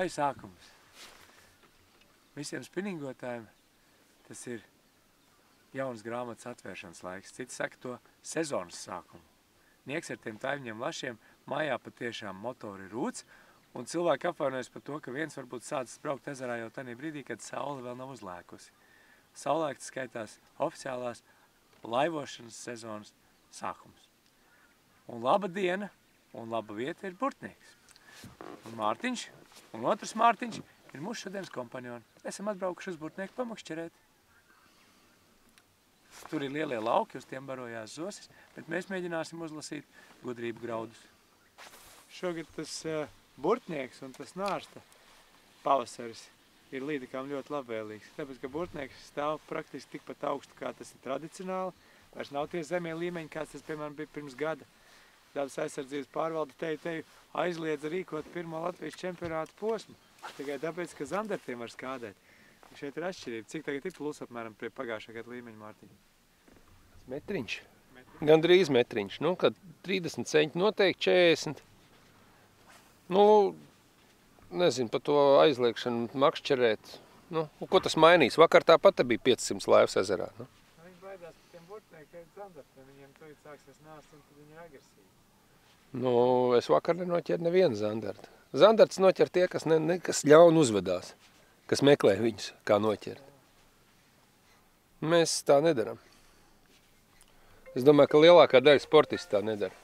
Māju sākums. Visiem spinningotājiem tas ir jaunas grāmatas atvēršanas laiks. Citi saka to sezonas sākumu. Nieks ar tiem taivņiem lašiem mājā patiešām motori rūc, un cilvēki apvainojas par to, ka viens varbūt sācis braukt ezerā jau tajā brīdī, kad saule vēl nav uzlēkusi. Saulēkts skaitās oficiālās laivošanas sezonas sākums. Un laba diena un laba vieta ir Burtnieks. Un Mārtiņš un otrs Mārtiņš ir mūsu šodienas kompanjoni. Esam atbraukuši uz Burtnieku pamakšķerēt. Tur ir lielie lauki, uz tiem barojās zosis, bet mēs mēģināsim uzlasīt gudrību graudus. Šogad tas Burtnieks un tas nārsta pavasaris ir līdekām ļoti labvēlīgs. Tāpēc, ka Burtnieks stāv praktiski tikpat augstu, kā tas ir tradicionāli. Vairs nav tie zemie līmeņi, kāds tas, piemēram, bija pirms gada. Dabas aizsardzības pārvalde teju aizliedza rīkot pirmo Latvijas čempionātu posmu. Tikai tāpēc, ka zandartiem var skādēt. Šeit ir atšķirība. Cik tagad ir plus apmēram pie pagājušā gada līmeņa, Mārtiņa? Metriņš. Gandrīz metriņš. Nu, kad 30 centi noteikti 40. Nu, nezinu, par to aizliekšanu makšķerēt. Nu, ko tas mainīs? Vakar tāpat bija 500 laivas ezerā. Nu. Viņi baidās par tiem burtniekiem zandartiem. Viņiem to ir sāksies nāst un tad viņi ir agresīvi. Nu, es vakar nenoķeru nevienu zandartu. Zandarts noķer tie, kas ļaun uzvedās, kas meklē viņus, kā noķert. Mēs tā nedaram. Es domāju, ka lielākā daļa sportisti tā nedara.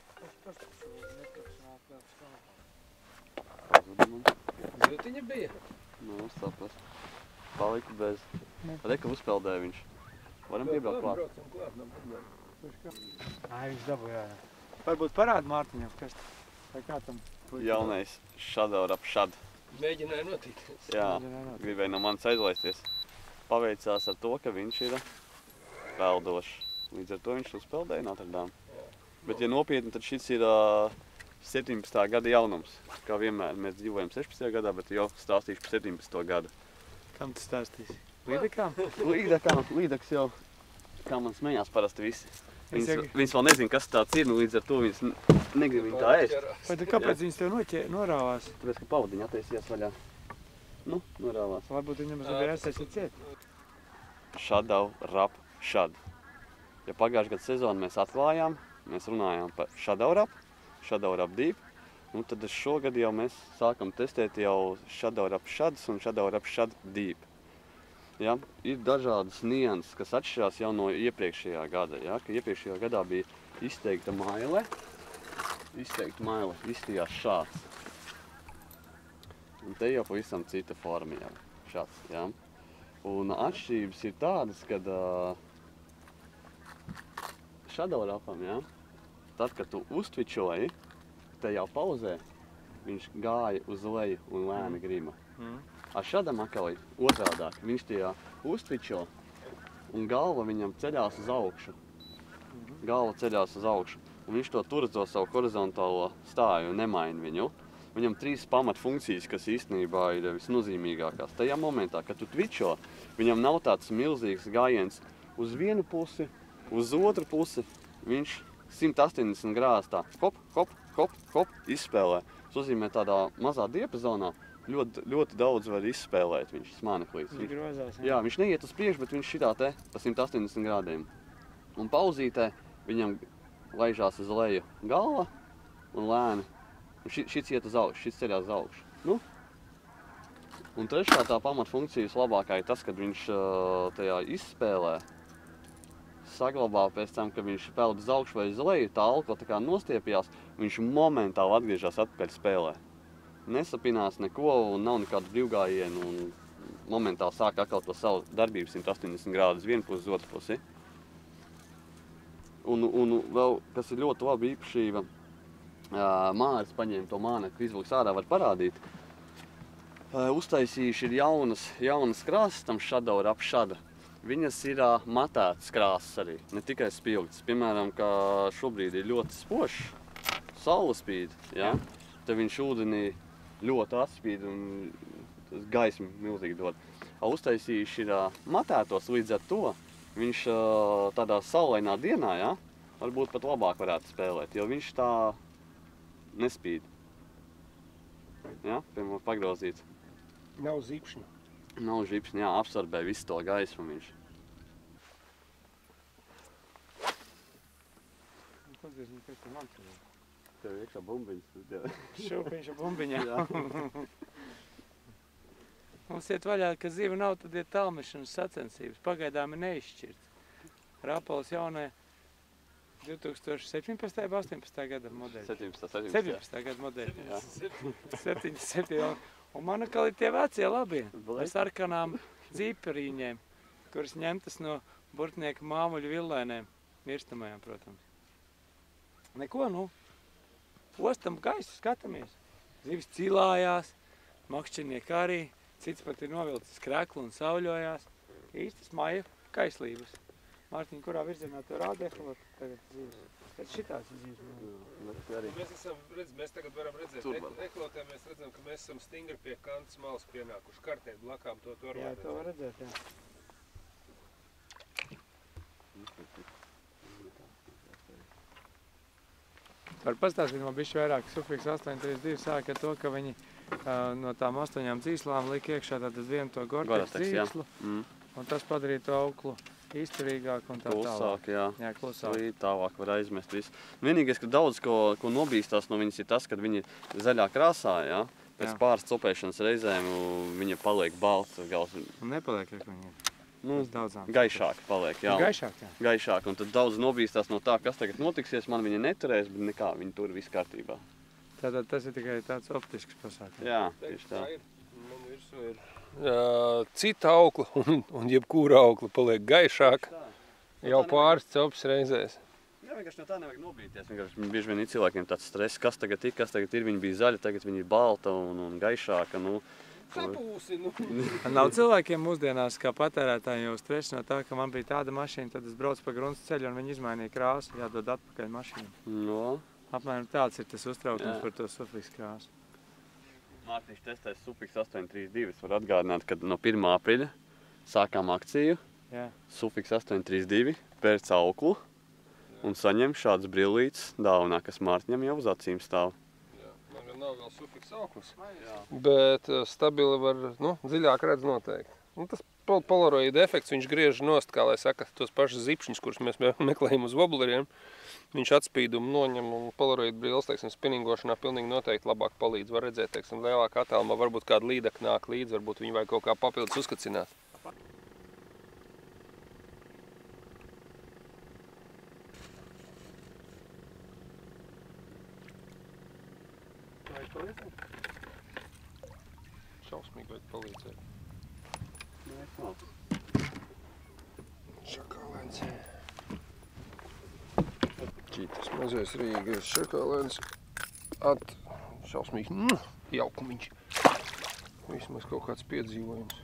Ziltiņa bija? Nu, saprast. Paliku bez. Reka uzpeldēja viņš. Varam piebraukt klāt. Ai, viņš dabūja, jā. Varbūt parāda Mārtiņam, kas vai kā tam? Jaunais šadaur ap šad. Mēģināja notīties. Jā, gribēja no manis aizlaisties. Paveicās ar to, ka viņš ir peldošs. Līdz ar to viņš uzpeldēja Notre-Dame. Bet, ja nopietni, tad šis ir 17. gada jaunums. Kā vienmēr, mēs dzīvojam 16. gadā, bet jau stāstīšu par 17. gadu. Kam tu stāstīsi? Līdekām? Līdeks jau, kā man smējās parasti visi. Viņas vēl nezina, kas tāds ir, līdz ar to viņas negrib viņu tā ēst. Vai tad kāpēc viņas tev norāvās? Tāpēc, ka pavadiņa attaisījās vaļā. Nu, norāvās. Varbūt viņam bija jāsaisi ciet. Šadau, rap, šad. Ja pagājušajā gada sezonu mēs atklājām, mēs runājām par šadau rap dīp, un tad šogad jau mēs sākam testēt jau šadau rap šads un šadau rap šad dīp. Ja, ir dažādas nianses, kas atšķirās jau no iepriekšējā gada. Ja, ka iepriekšējā gadā bija izteikta maile, izstījās šāds. Un te jau pavisam cita forma jau šāds. Ja. Un atšķirības ir tādas, kad šadaurapam, ja, tad, kad tu uztvičoji, tajā pauzē viņš gāja uz leju un lēni grima. Ar šādam akalī otrādāk, viņš tajā uztvičo un galva viņam ceļās uz augšu. Un viņš to tur uz savu horizontālo stāju un nemaina viņu. Viņam 3 pamatfunkcijas, kas īstenībā ir visnozīmīgākās. Tajā momentā, kad tu tvičo, viņam nav tāds milzīgs gājiens uz vienu pusi, uz otru pusi. Viņš 180 grādus tā hop, izspēlē. Tas nozīmē tādā mazā diapazonā. Ļoti daudz var izspēlēt viņš smāneklīs. Viņš grozās, jā, viņš neiet uz priekšu, bet viņš šitā te pa 180 grādiem. Un pauzītē viņam laižās uz leju galva un lēni. Un šits iet uz augšu, šits ceļās uz augšu. Nu. Un trešā tā pamatfunkcijas labākā ir tas, kad viņš tajā izspēlē, saglabā pēc tam, ka viņš peld uz augšu vai uz leju, tā alko tā kā nostiepjās, viņš momentāli atgriežas atpakaļ spēlē. Nesapinās neko un nav nekādu brīvgājienu un momentāli sāk atkal to savu darbību 180 grādus vienu pusi uz otru pusi. Un vēl, kas ir ļoti laba īpašība, Māris paņēma to mānekli, izvilks ārā, var parādīt. Uztaisījuši ir jaunas krāsas tam šadau rap šada. Viņas ir matētas krāsas arī, ne tikai spilgtas. Piemēram, kā šobrīd ir ļoti spožs, saule spīd, ja? Tad viņš ūdenī ļoti atspīd un gaismu milzīgi dod. Uztaisījuši ir matētos, līdz ar to viņš tādā saulainā dienā, ja, varbūt pat labāk varētu spēlēt, jo viņš tā nespīd. Ja, piemēram, pagrozīts. Nav zipšņu. Nav žipšņi, jā, absorbē visu to gaismu viņš. Padzies, nu, kas te man cilvēk? Tev iekšā bumbiņas. Šūpiņš ar bumbiņā. Mums iet vaļā, ka ziva nav, tad ir tālmešanas sacensības. Pagaidām ir neizšķirts. Rapols jaunē 2017. vai 18. gada modeļi? 17. gada modeļi. 17. Un manakali ir tie vecie labie. Ar sarkanām dzīperīņiem, kuras ņemtas no burtnieka māmuļu villēnēm. Mirstamajām, protams. Neko, nu. Ostam gaisu, skatāmies. Zivis cilājās, makšķernieki arī. Cits pat ir novilcis kreklu un sauļojās. Īstas maija kaislības. Mārtiņ, kurā virzienā to rāda eholot tagad zivis? Pēc šitās zivis. Mēs tagad varam redzēt, eholotē mēs redzam, ka mēs esam stingri pie kantas malas pienākuši. Kartēm blakām to var redzēt. Jā, to var redzēt, jā. Var pastāstīt man bišķi vairāk, Sufiks 832 sāk ar to, ka viņi no tām 8 dzīslām lika iekšā tātad vienu to Gore-Tex dzīslu, un tas padarīja to auklu izturīgāku un tā tālāk. Klusāk, jā. Jā, klusāk. Tālāk var aizmest visu. Vienīgais, ka daudz, ko nobīstās no viņas, ir tas, kad viņi zaļā krāsā, jā, pēc pāris copēšanas reizēm viņa paliek balts gals. Un nepaliek, ka viņa ir. Gaišāk paliek, jā. Gaišāk, jā. Gaišāk, un tad daudz nobīstās no tā, kas tagad notiksies, man viņa neturēs, bet nekā, viņa tur viss kārtībā. Tātad tas ir tikai tāds optisks pasākums. Jā, tieši tā. Man virsū ir cita aukla un jebkura aukla paliek gaišāk jau pāris copas reizēs. Jā, vienkārši no tā nevajag nobīties. Vienkārši bieži vien ir cilvēkiem tāds stress, kas tagad ir, viņa bija zaļa, tagad viņa ir balta un gaišāka, nu. Sapūsi, nu. Nav cilvēkiem mūsdienās, kā patērētājiem jau stresi no tā, ka man bija tāda mašīna, tad es braucu pa grunts ceļu un viņi izmainīja krāsu, jādod atpakaļ mašīnu. No. Apmēram tāds ir tas uztraukums par to Sufiks krāsu. Mārtiņš testēs Sufiks 832. Es varu atgādināt, ka no 1. aprīļa sākām akciju. Jā. Sufiks 832 pērc auklu un saņem šādas brillītes dāvanā, kas Mārtiņam jau uz acīm stāv. Man gan nav vēl Sufiks auklis. Bet stabili var, dziļāk redz noteikti. Tas polaroida efekts, viņš griež nost, kā lai saka, tos pašus zipšņus, kurus mēs meklējam uz wobleriem. Viņš atspīdumu noņem un polaroida brilles, teiksim, spinningošanā pilnīgi noteikti labāk palīdz. Var redzēt, teiksim, lielākā attālumā, varbūt kāda līdeka nāk līdz, varbūt viņi vajag kaut kā papildus uzskacināt. Vajag palīdzēt? Šausmīgi vajag palīdzēt. Šakālēns. Čitas mazais Rīgas šakālēns. Šausmīgs jaukumiņš. Vismaz kaut kāds piedzīvojums.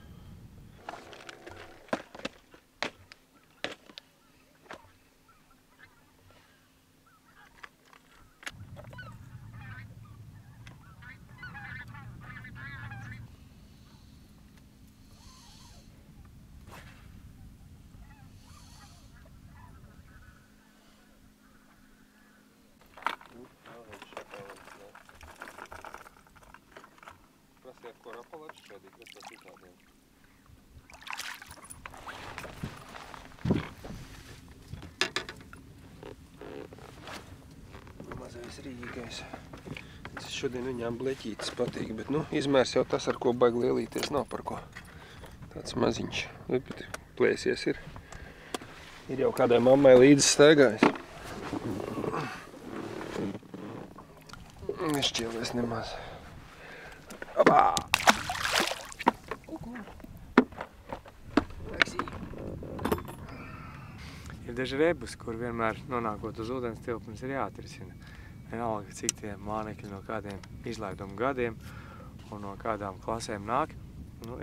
Prasiet, ko rapalēs šķēdīt, bet tas ir tādiem. Mazais Rīgais. Šodien viņām bleķītis patīk, bet, izmērs jau tas, ar ko baigi lielīties, nav par ko. Tāds maziņš. Plēsies ir. Ir jau kādai mammai līdzi staigājis. Nešķielies nemaz. Abā! Ir daži rebus, kur vienmēr nonākot uz ūdens tilpnes ir jāatrisina. Vienalga, cik tie mānekļi no kādiem izlaidumu gadiem un no kādām klasēm nāk.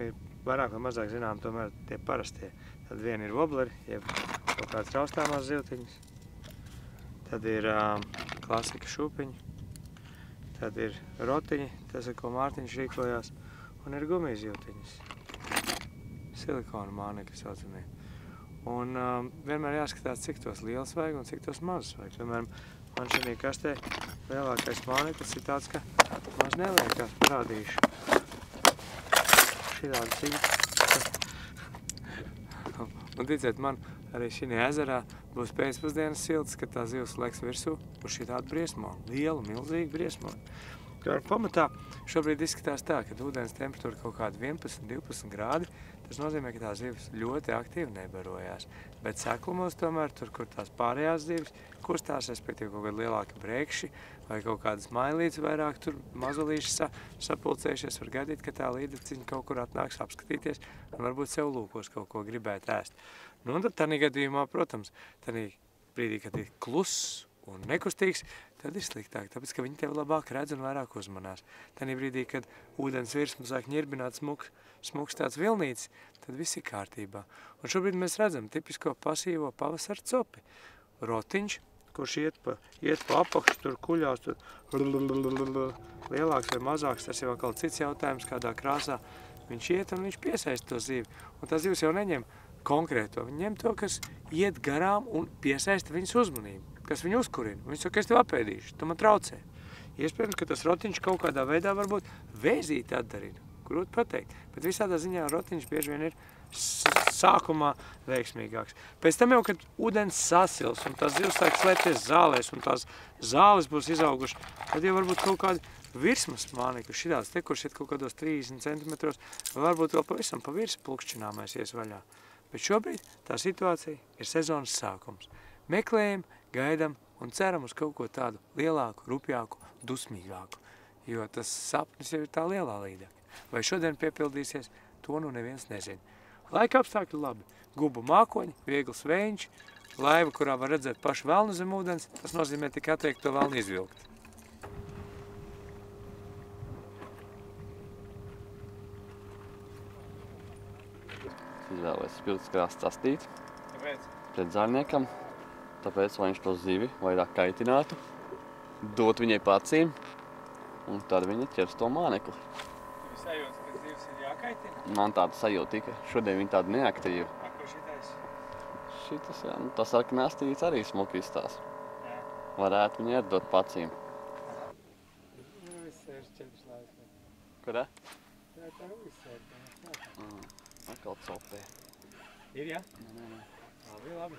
Ir vairāk vai mazāk zinām tomēr tie parastie. Tad viena ir wobleri, jeb kaut kāds raustāmās zivtiņas. Tad ir klasika šūpiņi. Tad ir rotiņi, tas, ar ko Mārtiņš rīkojās. Un ir gumijas zivtiņas. Silikona mānekļi saucamie. Un vienmēr jāskatās, cik tos liels vajag un cik tos mazus vajag. Piemēram, man šajā kastē lielākais māneklis ir tāds, ka maz neliekās, parādīšu. šitādi cīņi. Un ticiet man, arī šī ezerā būs pēcpusdienas silts, kad tā zivs leks virsū uz šitādu briesmoni. Lielu, milzīgu briesmoni. Pamatā šobrīd izskatās tā, ka ūdens temperatūra kaut kāda 11-12 grādi. Tas nozīmē, ka tā zivs ļoti aktīvi nebarojās. Bet seklumos tomēr, tur, kur tās pārējās zivs kustās, respektīvi kaut kādi lielāki brekši vai kaut kādas mailītes vairāk tur mazulīši sapulcējušies, var gaidīt, ka tā līdeciņa kaut kur atnāks apskatīties un varbūt sev lūkos kaut ko gribēt ēst. Nu, un tad tādā gadījumā, protams, tādā brīdī, kad ir kluss un nekustīgs, tad ir sliktāk, tāpēc, ka viņi tevi labāk redz un vairāk uzmanās. Tādā brīdī, kad ūdens virsmu sāk ņirbināt smuks tāds vilnītis, tad viss ir kārtībā. Un šobrīd mēs redzam tipisko pasīvo pavasara copi. Rotiņš, kurš iet pa apakšu, tur kuļās, tur lielāks vai mazāks, tas jau kaut cits jautājums, kādā krāsā viņš iet un viņš piesaista to zivi. Un tā zivs jau neņem konkrēto, viņi ņem to, kas iet garām un piesaista viņas uzmanību, kas viņu uzkurina. Viņš saka, es tev apēdīšu, tu man traucē. Iespējams, ka tas rotiņš kaut kādā veidā varbūt vēzīti atdarina, grūti pateikt. Bet visādā ziņā rotiņš bieži vien ir sākumā veiksmīgāks. Pēc tam jau, kad ūdens sasils un tās zivs sāk slēpties zālēs un tās zāles būs izaugušas, tad jau varbūt kaut kādi virsmas mānekļi, šitāds te, kurš iet kaut kādos 30 centimetros, varbūt vēl pavisam pa virs plukšķināmais ies vaļā. Bet šobrīd tā situācija ir sezonas sākums. Meklējam, gaidam un ceram uz kaut ko tādu lielāku, rupjāku, dusmīgāku, jo tas sapnis jau ir tā lielā līdaka. Vai šodien piepildīsies, to nu neviens nezina. Laika apstākļi labi. Gubu mākoņi, viegls vējš, laiva, kurā var redzēt pašu velnu zem ūdens, tas nozīmē tikai atteikt to velnu izvilkt. Izvēlēs spiltas krāsts astīt. Kāpēc? Pret zārniekam. Tāpēc, lai viņš to zivi vairāk kaitinātu, dot viņai pacīm, un tad viņa ķers to mānekli. Tev sajūta, ka zivs ir jākaitina? Man tāda sajūta tika. Šodien viņa tāda neaktīva. Ko šitais? Šitas, jā, nu tas sarkanā astīts arī smuki izstās. Jā. Varētu viņai arī dot pacīm. Nu, viss sēž 4 laikā. Kurā? Tā viss sēž. Atkal copē. Ir, jā? Nē. Labi.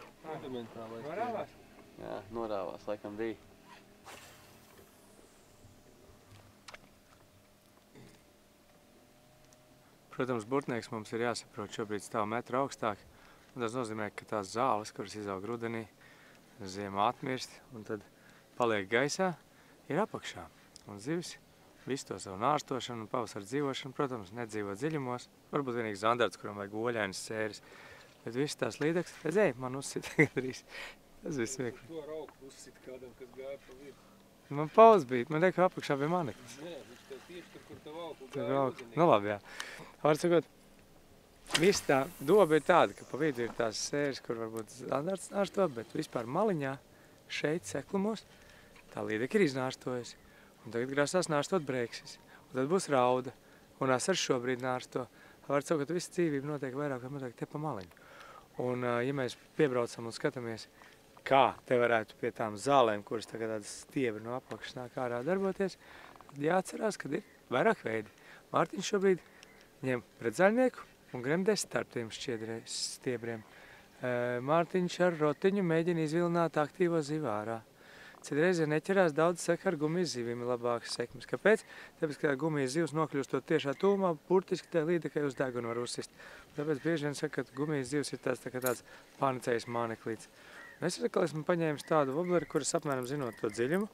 Norāvās? Jā, norāvās, laikam bija. Protams, burtnieks mums ir jāsaprot šobrīd stāv metru augstāk. Un tas nozīmē, ka tās zāles, kuras izaug rudenī, ziemā atmirst un tad paliek gaisā, ir apakšā. Un zivs visu to savu nārstošanu un pavasara dzīvošanu, protams, nedzīvo dziļumos. Varbūt vienīgi zandards, kuram vajag oļainas sēris. Bet viss tās līdaks, redzēji, man uzsita gandrīz. Tas viss vienkārši. To rauku uzsita kādam, kas gāja pa vidu. Man pauz bija, man liek, ka apakšā bija maneklis. Nē, viņš tev tieši tur, kur tev auku Tur gāja rauku. rudenī. Nu labi, jā. Var sakot, viss tā doba ir tāda, ka pa vidu ir tās sēris, kur varbūt zandards nārsto, bet vispār maliņā, šeit seklumos, tā līdeka ir iznārstojusi. Un tagad grasās nārstot breksis. Un tad būs rauda. Un asars šobrīd nārsto. Var sakot, ka visa dzīvība notiek vairāk vai mazāk te pa maliņu. Un, ja mēs piebraucam un skatāmies, kā te varētu pie tām zālēm, kuras tagad tādas stiebri no apakšas nāk ārā darboties, tad jāatcerās, ka ir vairāk veidi. Mārtiņš šobrīd ņem pretzaļnieku un gremdēs starp tiem stiebriem. Mārtiņš ar rotiņu mēģina izvilināt aktīvo zivu ārā. Citreiz, ja neķerās, daudz saka, ar gumijas zivīm ir labākas sekmes. Kāpēc? Tāpēc, ka gumijas zivs nokļūstot tiešā tūmā, burtiski tā līdekai uz degunu var uzsist. Tāpēc bieži vien saka, ka gumijas zivs ir tāds pārnicējis māneklīts. Un es atkal esmu paņēmis tādu vobleri, kuras apmēram zinot to dziļumu.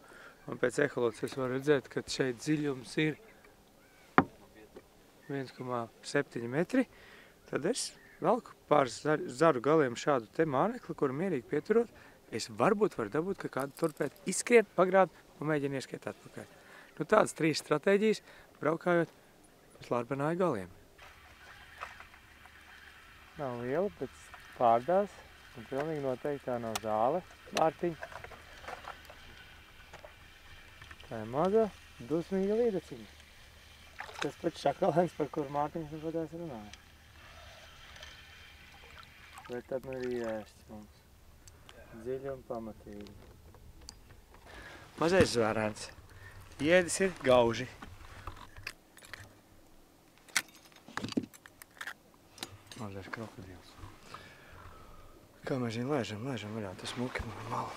Un pēc eholots es varu redzēt, ka šeit dziļums ir 1,7 metri. Tad es velku pār zaru galiem šādu te mānekli, kuru mierīgi pieturot. Es varbūt varu dabūt, ka kādu turpēt izskrien, pagrābt un mēģina ieskriet atpakaļ. Nu, tādas 3 stratēģijas, braukājot uz Lārbenāju galiem. Nav liela, bet pārdās, un pilnīgi noteikti tā nav zāle, Mārtiņa. Tā ir maza, dusmīga līdeciņa. Tas pats šakalēns, par kuru Mārtiņš nu patās runāja. Bet tad nu ir ieēsts mums. Dziļi un pamatīgi. Mazais zvērēns. Ēdis ir gauži. milzīgais krokodils. Kā mēs viņu laižam vaļā, tas muki man mala.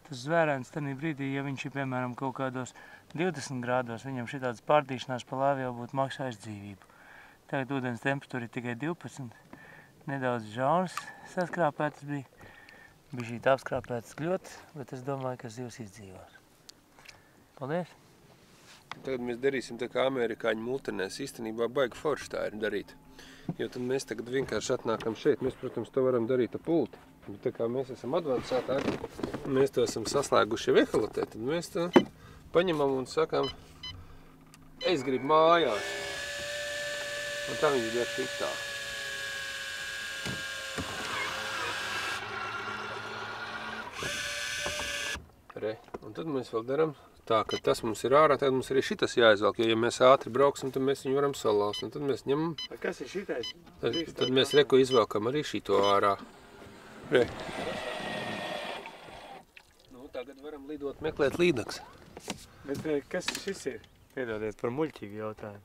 Tas zvērēns tanī brīdī, ja viņš ir, piemēram, kaut kādos 20 grādos, viņam šitāds pārdīšanās pa lāvi jau būtu maksājis dzīvību. Tagad ūdens temperatūra ir tikai 12. Nedaudz žauns saskrāpētas bija. Bija šī apskrāpētas ļoti, bet es domāju, ka zivs izdzīvos. Paldies! Tagad mēs darīsim tā kā amerikāņu multinēs. Īstenībā baigi forši tā ir darīt. Jo tad mēs tagad vienkārši atnākam šeit. Mēs, protams, to varam darīt ar pulti. Bet tā kā mēs esam advancētāki, mēs to esam saslēguši jau ehalotē, tad mēs to paņemam un sakām, es gribu mājās. Un tā viņi der šitā. Re. Un tad mēs vēl daram tā, ka tas mums ir ārā, tad mums arī šitas jāizvelk, jo ja mēs ātri brauksim, tad mēs viņu varam salauzt. Un tad mēs ņemam... Kas ir šitais? Tad mēs reku izvelkam arī šito ārā. Re. Nu, tagad varam lidot, meklēt līdaks. Bet kas šis ir? Piedodiet par muļķīgu jautājumu.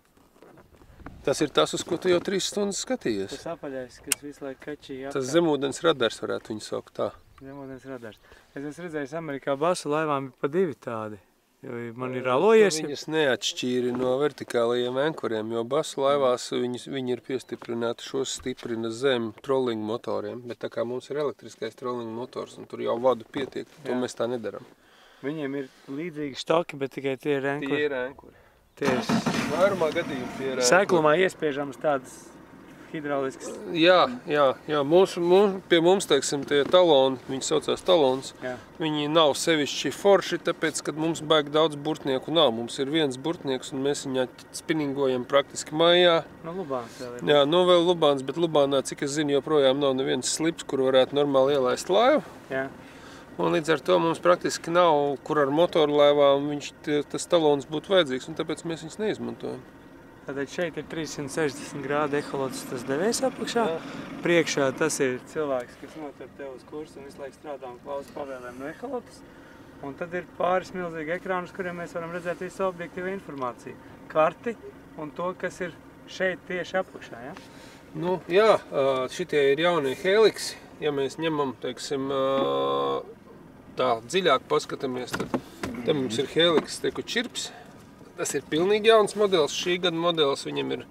Tas ir tas, uz ko tu jau 3 stundas skatījies. Tas apaļais, kas visu laiku kačīja apkārt. Tas zemūdens radars varētu viņu saukt tā. Zemūdens radars. Es esmu redzējis Amerikā basu laivām ir pa 2 tādi. Jo man ir alojies. Viņas neatšķīri no vertikālajiem enkuriem, jo basu laivās viņi ir piestiprināti, šos stiprina zem trollingu motoriem. Bet tā kā mums ir elektriskais trollingu motors un tur jau vadu pietiek, to mēs tā nedaram. Viņiem ir līdzīgi štoki, bet tikai tie ir enkuri. Tie ir enkuri. Tie ir vairumā gadījumā tie ir enkuri. Seklumā iespiežams tādas hidrauliskas. Jā. Pie mums, teiksim, tie taloni, viņi saucās talons, Jā. viņi nav sevišķi forši, tāpēc, kad mums baigi daudz burtnieku nav. Mums ir viens burtnieks un mēs viņā spinningojam praktiski mājā. No Lubāns vēl ir. Jā, nu vēl Lubāns, bet Lubānā, cik es zinu, joprojām nav neviens slips, kur varētu normāli ielaist laivu. Jā. Un līdz ar to mums praktiski nav, kur ar motoru laivām tas talons būtu vajadzīgs, un tāpēc mēs viņus neizmantojam. Tātad šeit ir 360 grādi eholots tas devējs apakšā. Priekšā tas ir cilvēks, kas notur tev uz kursu un visu laiku strādā un klausa pavēlēm no eholotas. Un tad ir pāris milzīgi ekrāni, uz kuriem mēs varam redzēt visu objektīvu informāciju. Karti un to, kas ir šeit tieši apakšā, ja? Nu, jā, šitie ir jaunie heliksi. Ja mēs ņemam, teiksim, tā dziļāk paskatāmies, tad te mums ir heliks teku čirps. Tas ir pilnīgi jauns modelis. Šī gada modelis viņam ir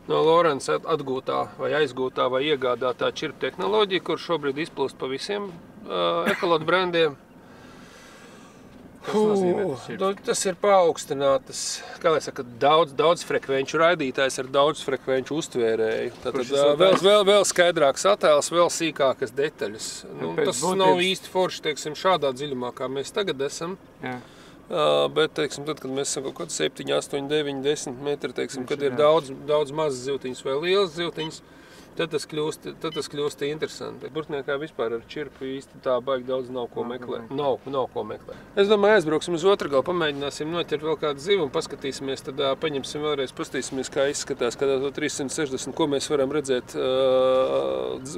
no Lorents atgūtā vai aizgūtā vai iegādātā čirpa tehnoloģija, kur šobrīd izplūst pa visiem ekolotu brandiem. Kas nozīmē tas čirps? Tas ir paaugstinātas, kā lai saka, daudz frekvenču raidītājs ar daudz frekvenču uztvērēju. Tātad vēl skaidrāks attēls, vēl sīkākas detaļas. Nu, tas nav īsti forši, teiksim, šādā dziļumā, kā mēs tagad esam. Jā. Bet, teiksim, tad, kad mēs esam kaut kādi 7, 8, 9, 10 metri, teiksim, kad ir daudz mazas zivtiņas vai lielas zivtiņas, tad tas kļūst interesanti. Burtniekā vispār ar čirpu īsti tā baigi daudz nav ko meklēt. Nav ko meklēt. Es domāju, aizbrauksim uz otru galu, pamēģināsim noķert vēl kādu zivu un paskatīsimies, tad paņemsim vēlreiz, pastīsimies, kā izskatās, kad to 360, ko mēs varam redzēt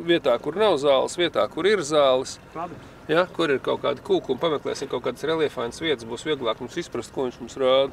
vietā, kur nav zāles, vietā, kur ir zāles. Labi. Ja, kur ir kaut kādi kūkumi, pameklēsim kaut kādas reliefainas vietas, būs vieglāk mums izprast, ko viņš mums rāda.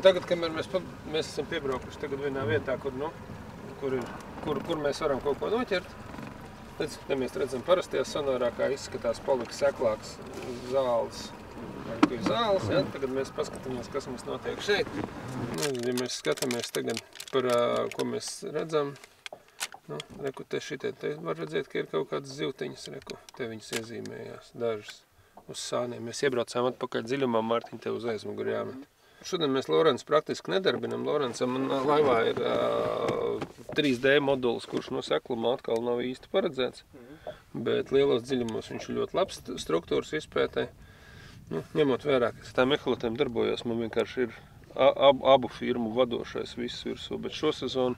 Tagad, kamēr mēs esam piebraukuši tagad vienā vietā, kur mēs varam kaut ko noķert, tad mēs redzam parastajā sonārā, kā izskatās palika seklāks zāles. Tur ir zāles, ja? Tagad mēs paskatāmies, kas mums notiek šeit. Nu, ja mēs skatāmies tagad par, ko mēs redzam, nu, reku, te šitie, te var redzēt, ka ir kaut kādas zivtiņas, reku, te viņas iezīmējās, dažas uz sāniem. Mēs iebraucām atpakaļ dziļumā, Mārtiņ, tev uz aizmuguri jāmet. Šodien mēs Lorenzu praktiski nedarbinam. Lorenzam laivā ir 3D modulis, kurš no sekluma atkal nav īsti paredzēts. Bet lielos dziļumos viņš ir ļoti labs struktūras izpētē. Nu, ņemot vērā, ka tā mehalotēm darbojos, man vienkārši ir abu firmu vadošais viss virsū. Bet šo sezonu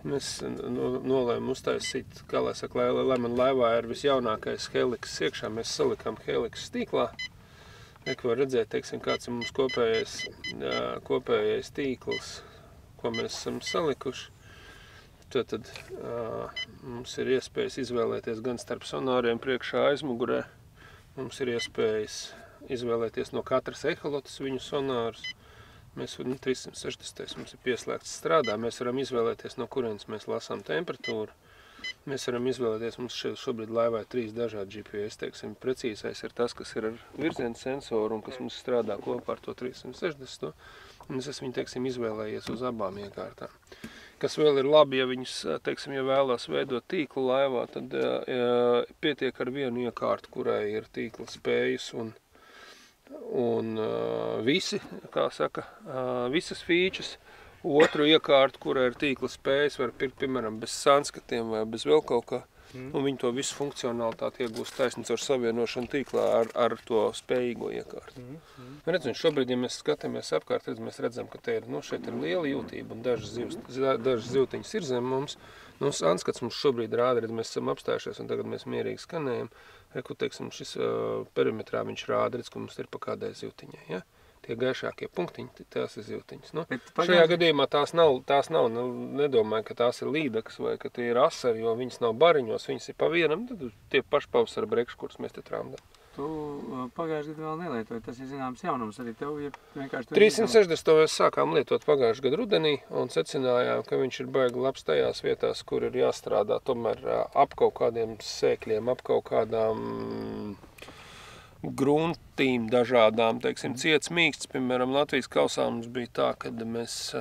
mēs nolēmām uztaisīt, kā lai saka, lai man laivā ir visjaunākais Helix iekšā. Mēs salikām Helix tīklā. Var redzēt, teiksim, kāds ir mums kopējais tīkls, ko mēs esam salikuši. Tad mums ir iespējas izvēlēties gan starp sonāriem priekšā aizmugurē. Mums ir iespējas izvēlēties no katras eholotas viņu sonārus. Mēs 360. mums ir pieslēgts strādā. Mēs varam izvēlēties, no kurienes mēs lasām temperatūru. Mēs varam izvēlēties, mums šobrīd laivā ir 3 dažādi GPS, teiksim, precīzais ir tas, kas ir ar virzienu sensoru un kas mums strādā kopā ar to 360. Un es esmu viņu, teiksim, izvēlējies uz abām iekārtām. Kas vēl ir labi, ja viņus, teiksim, ja vēlās veidot tīklu laivā, tad pietiek ar vienu iekārtu, kurai ir tīkla spējas un visi, kā saka, visas features. Otru iekārtu, kura ir tīkla spējas, var pirkt, piemēram, bez sanskatiem vai bez vēl kaut kā. Un viņi to visu funkcionalitāti iegūst taisnīgs ar savienošanu tīklā ar to spējīgo iekārtu. Redz, un šobrīd, ja mēs skatāmies apkārt, mēs redzam, ka te ir, šeit ir liela jūtība un dažas zivtiņas ir zem mums. Sanskats mums šobrīd rāda, redz, mēs esam apstājušies un tagad mēs mierīgi skanējam. Reku, teiksim, šis perimetrā viņš rāda, redz, ka mums ir pa kādai zivtiņai, ja? Tie gaišākie punktiņi, tās ir zivtiņas. Šajā gadījumā tās nav, nedomāju, ka tās ir līdakas vai ka tie ir asari, jo viņas nav bariņos, viņas ir pa vienam, tad tie pašpavasara brekši, kurus mēs te trāmdām. Tu pagājuši gadu vēl nelietoji, tas ir zināms jaunums arī tev, ja vienkārši... 360. mēs sākām lietot pagājuši gadu rudenī un secinājām, ka viņš ir baigi labs tajās vietās, kur ir jāstrādā tomēr ap kaut kādiem sēkļiem, ap kaut kādām gruntīm dažādām, teiksim, ciets mīksts. Piemēram, Latvijas kausā mums bija tā, kad mēs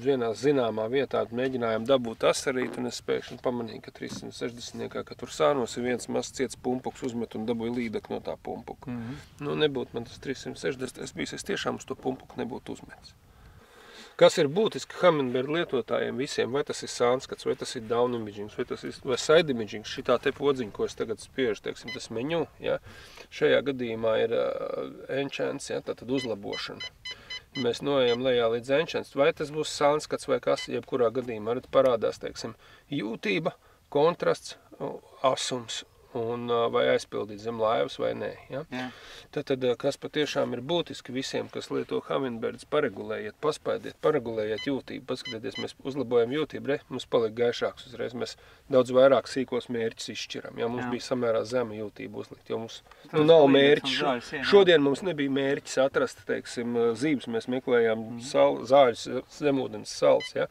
vienā zināmā vietā mēģinājām dabūt asarīt, un es pēkšņi pamanīju, ka 360-niekā, ka tur sānos ir viens mazs ciets pumpuks uzmet un dabūja līdek no tā pumpuka. Nebūtu man tas 360 bijis, es tiešām uz to pumpuku nebūtu uzmetis. Kas ir būtiski Humminbird lietotājiem visiem, vai tas ir sanskats, vai tas ir down imaging, vai side imaging, šitā te podziņa, ko es tagad spiežu, teiksim, tas menu, ja, šajā gadījumā ir enchants, ja, tātad uzlabošana. Mēs noejam lejā līdz enchants, vai tas būs sanskats vai kas, jebkurā gadījumā arī parādās, teiksim, jūtība, kontrasts, asums. Vai aizpildīt zem laivas vai nē. Ja? Tad, kas patiešām ir būtiski visiem, kas lieto Humminbirds, paregulējiet, paspaidiet, paregulējiet jūtību. Paskatieties, mēs uzlabojam jūtību, mums paliek gaišāks uzreiz. Mēs daudz vairāk sīkos mērķus izšķiram. Ja? Mums bija samērā zema jūtība uzlikt, jo mums nav mērķis. Šodien mums nebija mērķis atrast, teiksim, zīves. Mēs meklējām zāļus, zemūdens salas. Ja?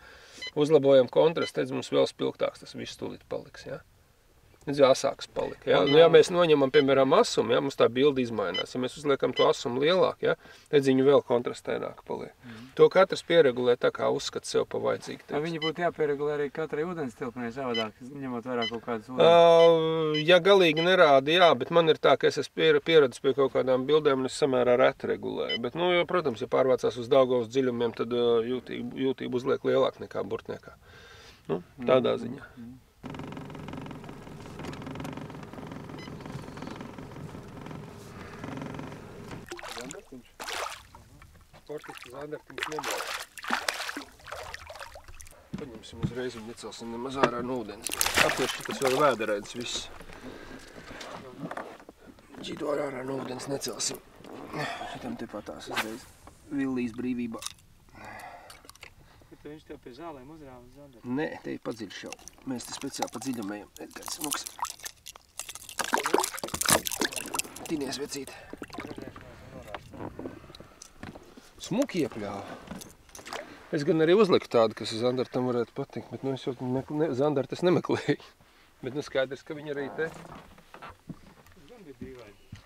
Uzlabojam kontrastu, tad mums vēl spilgtāks tas viss tūlīt paliks. Ja? Asāks palika. Ja? Ja mēs noņemam, piemēram, asumu, ja? Mums tā bilde izmainās. Ja mēs uzliekam to asumu lielāk, ja? Tad viņu vēl kontrastēnāk paliek. To katrs pieregulē tā, kā uzskata sev pa vajadzīgi. Viņi būtu jāpieregulē arī katrai ūdens tilpnei savādāk, ņemot vairāk kaut kādas ūdens? Ja galīgi nerāda, jā, bet man ir tā, ka es esmu pieredzis pie kaut kādām bildēm un es samērā reti regulēju. Bet, jo, protams, ja pārvācās uz Daugavas dziļumiem, tad jūtību uzliek lielāk nekā burtniekā. Tādā ziņā. Sportiski zandartiņš nebija. Paņemsim uzreiz un necelsim nemaz ārā no ūdens. Apieši, tas vēl vēderēdis viss. Ģitu ārā no ūdens necelsim. Šitam te patās uzreiz villīs brīvībā. Bet viņš tev pie zālēm uzrāva zandartiņš? Nē, te ir padziļš jau. Mēs te speciāli pa dziļam ejam. Kāds smuks. Tinies vecīt. Smuki iepļāva. Es gan arī uzliku tādu, kas zandartam varētu patikt, bet es jau zandartas nemeklēju. Bet skaidrs, ka viņi arī te. Tas gan bija dīvaini.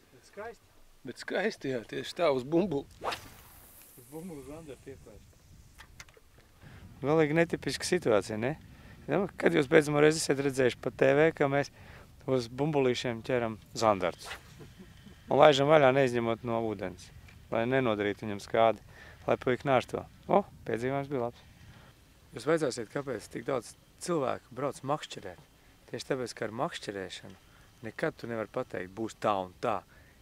Bet skaisti. Bet skaisti, jā, tieši tā uz bumbulu. Uz bumbulu zandartu ieplēst. Galīgi netipiska situācija, ne? Kad jūs beidzamā reizi esat redzējuši pa TV, ka mēs uz bumbulīšiem ķeram zandartus. Un laižam vaļā neizņemot no ūdens. lai nenodarītu viņam skādi, lai puika nārsto. O, piedzīvojums bija labs. Jūs vajadzēsiet, kāpēc tik daudz cilvēku brauc makšķerēt. Tieši tāpēc, ka ar makšķerēšanu nekad tu nevar pateikt, būs tā un tā.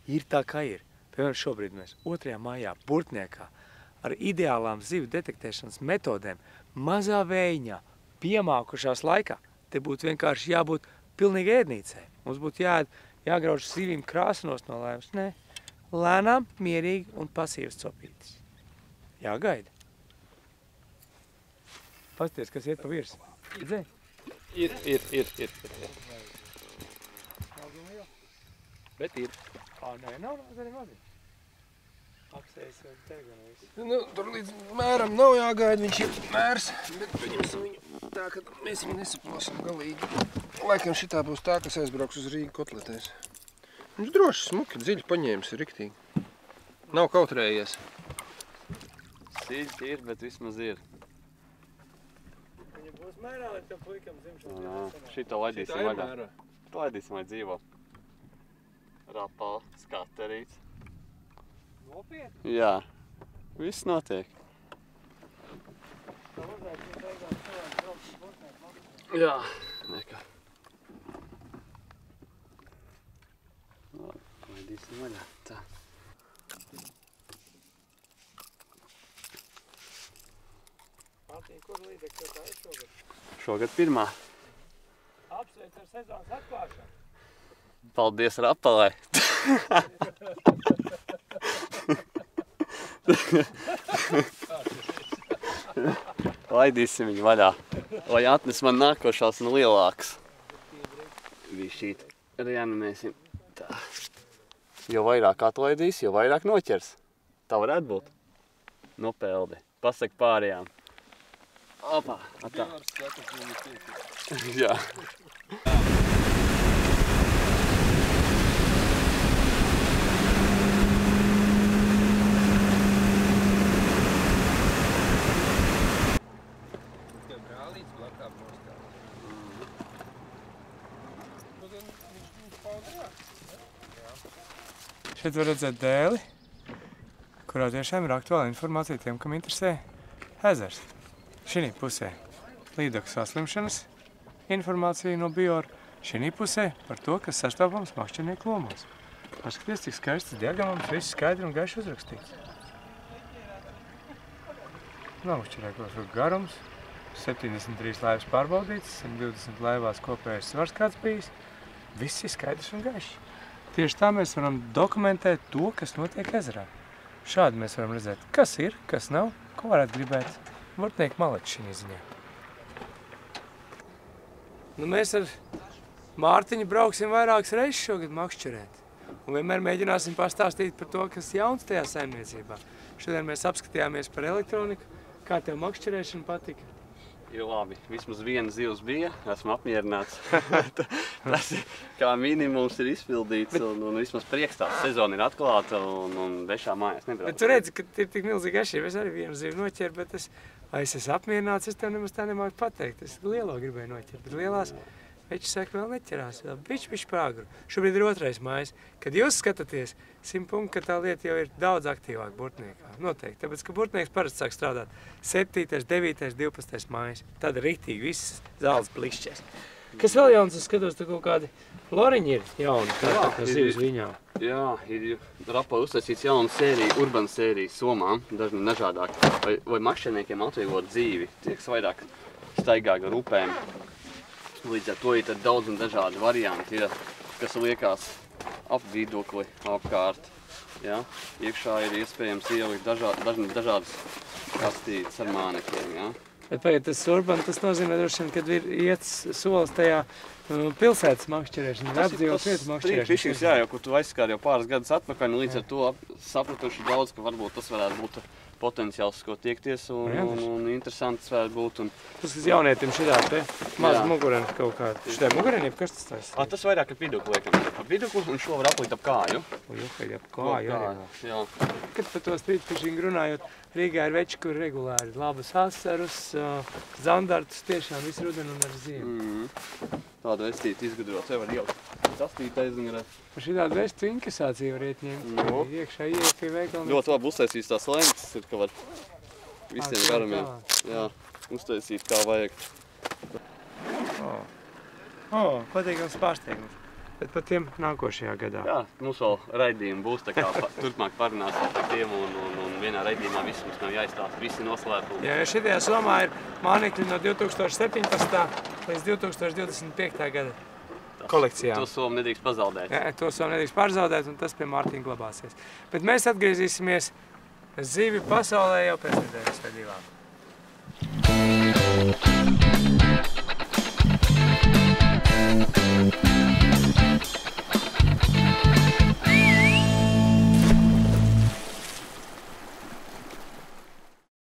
Ir tā, kā ir. Piemēram, šobrīd mēs 2. maijā Burtniekā ar ideālām zivju detektēšanas metodēm mazā vējiņā piemākušās laikā. Te būtu vienkārši jābūt pilnīgi ēdnīcei. Mums būtu jāgrauž zivīm krāsanos no laimas. Nē, lēnām, mierīgi un pasīvas copītis. Jāgaida. Pasties, kas iet pa virs. Redzēji? Ir. Bet ir. Nē, nav arī mazi. Apsējas vai terganais. Nu, tur līdz mēram nav jāgaida, viņš ir mērs, bet paņemsim viņu tā, ka mēs viņu nesaplosim galīgi. Laikam šitā būs tā, kas aizbrauks uz Rīgu kotletēs. Viņš droši smuki, dziļi paņēmis riktīvi. Nav kautrējies. Siļķi ir, bet vismaz ir. Viņa būs mērā, lai tam puikam zimšanas. Šito laidīsim vaļā. Laidīsim, lai dzīvo. Rapā, skaterīts. Nopietni? Jā, viss notiek. Jā, nekā. Laidīsim vaļā, tā. Mārtiņ, kur līdzekļi tā ir šogad? Šogad pirmā. Apsveic ar sezonas atklāšanu. Paldies Rapalai. Laidīsim viņu vaļā, lai atnes man nākošās un lielākas. Višķīt reanimēsim. Tā. Jo vairāk atlaidīs, jo vairāk noķers. Tā varētu būt. Nopeldi. Pasaki pārējām. Opā, atā. Jā. Šeit var redzēt dēli, kurā tiešām ir aktuāla informācija tiem, kam interesē ezers. Šī pusē līdzekļu saslimšanas informācija no Bioru, šī pusē par to, kas sastopams makšķernieku lomos. Paskaties, cik skaists diagramams, viss skaidri un gaiši uzrakstīts. Makšķernieku garums, 73 laivas pārbaudīts, 120 laivās kopējais svars kāds bijis. Viss ir skaidrs un gaišs. Tieši tā mēs varam dokumentēt to, kas notiek ezerā. Šādi mēs varam redzēt, kas ir, kas nav, ko varētu gribēt Burtnieku maleči šī ziņā. Nu, mēs ar Mārtiņu brauksim vairākas reizes šogad makšķerēt. Un vienmēr mēģināsim pastāstīt par to, kas jauns tajā saimniecībā. Šodien mēs apskatījāmies par elektroniku. Kā tev makšķerēšana patika? Ir labi. Vismaz viena zivs bija. Esmu apmierināts. Tas kā minimums ir izpildīts un vismaz prieks tās sezona ir atklāta un bešā mājās nebrauc. Bet tu redzi, ka ir tik milzīgi ešība. Es arī vienu zivu noķeru, bet vai es esmu apmierināts, es tev nemaz tā nemāku pateikt. Es lielo gribēju noķert, bet lielās veči saka, vēl neķerās. Vēl bišķi pāgru. Šobrīd ir 2. maijs. Kad jūs skatāties, 100 punkti, ka tā lieta jau ir daudz aktīvāk Burtniekā. Noteikti. Tāpēc, ka Burtnieks parasti sāk strādāt 7., 9., 12. maijs. Tad riktīgi viss zāles blikšķēs. Kas vēl jauns? Es skatos, ka kaut kādi loriņi ir jauni, kā zivs viņām. Jā, ir Rapā uztaisīts jauna sērija, urbana sērija somām, dažādāk. Vai makšķerniekiem atvieglot dzīvi, tieks vairāk staigā gar upēm. Līdz ar to ir daudz un dažādi varianti, kas liekās ap vidokli, apkārt. Ja? Iekšā ir iespējams ielikt dažādas kastītes ar mānekļiem. Ja? Bet pagad, tas urban, tas nozīmē droši vien, kad ir iets solis tajā pilsētas makšķerēšana, apdzīvot vietu makšķerēšana. Jā, jo, kur tu aizskāri jau pāris gadus atpakaļ, un līdz ar to sapratuši daudz, ka varbūt tas varētu būt potenciāls, ko tiekties, un interesants varētu būt. Tas jaunietim šitā te maz mugureni kaut kāda. Šitā mugureni, kas tas taisa? Tas vairāk ar vidukli liekam. Ap vidukli un šo var aplikt ap kāju. Ap kāju arī. Jā. Kad par to streetfishing runājot, Rīgā ir veči, kur regulāri labas asarus, zandartus, tiešām visu rudenu un ar ziemu. Tādu vestīti izgudrot, tev var ielikt. kastīte aizgarē. Un šī tāda vestu inkasācija var iet ņemt. Iekšā ieiet pie veikala. Ļoti labi uztaisīs tās lentes, ka var visiem garamiem. Jā, uztaisīt kā vajag. Patīkams pārsteigums. Bet par tiem nākošajā gadā. Jā, mums vēl raidījumi būs, tā kā turpmāk parunāsim par tiem un vienā raidījumā viss mums nav jāizstāst, visi noslēpumi. Jā, šitajā somā ir mānekļi no 2017. līdz 2025. gada kolekcijām. To somu nedrīkst pazaudēt. Jā, to somu nedrīkst pazaudēt, un tas pie Mārtiņa glabāsies. Bet mēs atgriezīsimies zivju pasaulē jau pēc nedēļas vai divām.